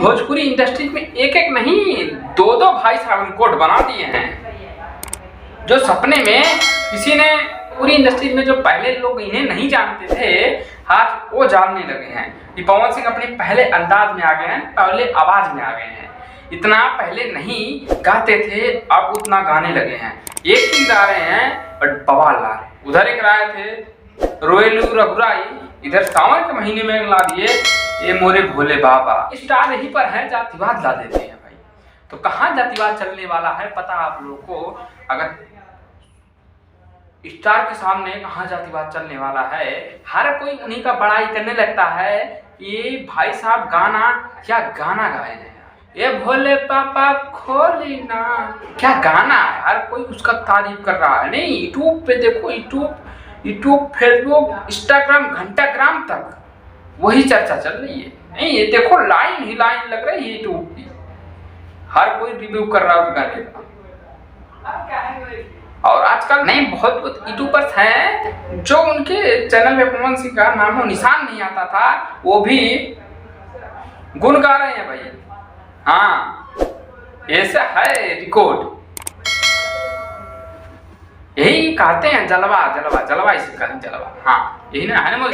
Bhojpuri industry में एक एक नहीं दो दो भाई साहब रिकॉर्ड बना दिए हैं। जो सपने में किसी ने पूरी इंडस्ट्री में जो पहले लोग इन्हें नहीं जानते थे आज वो जानने लगे हैं। कि पवन सिंह अपने पहले अंदाज में आ गए हैं, पहले आवाज में आ गए हैं। इतना पहले नहीं गाते थे, अब उतना गाने लगे हैं। एक ही गा रहे हैं और बवाल ला रहे हैं। उधर एक राय थे रोएलू रघुराई, इधर सावन के महीने में ला दिए ये मोरे भोले बाबा। स्टार यहीं पर है, जातिवाद ला देते हैं भाई। तो कहाँ जातिवाद चलने वाला है पता आप लोगों को? अगर स्टार के सामने कहाँ जातिवाद चलने वाला है। हर कोई उन्हीं का बड़ाई करने लगता है। ये भाई साहब गाना क्या गाना गाए हैं, ये भोले पापा खोली ना, क्या गाना है। हर कोई उसका तारीफ कर रहा है। नहीं, यूट्यूब पे देखो, यूट्यूब फेसबुक इंस्टाग्राम घंटाग्राम तक वही चर्चा चल रही है। नहीं, ये देखो लाइन ही लाइन लग रही है यूट्यूब की, हर कोई रिव्यू कर रहा है उस गाने का। और आजकल नहीं बहुत यूट्यूबर्स हैं जो उनके चैनल में पवन सिंह का नामो निशान नहीं आता था, वो भी गुण गा रहे हैं भाई। हाँ, ऐसा है रिकॉर्ड। यही कहते हैं जलवा जलवा जलवा, इसे कहते हैं जलवा। हाँ, यही ना है ना।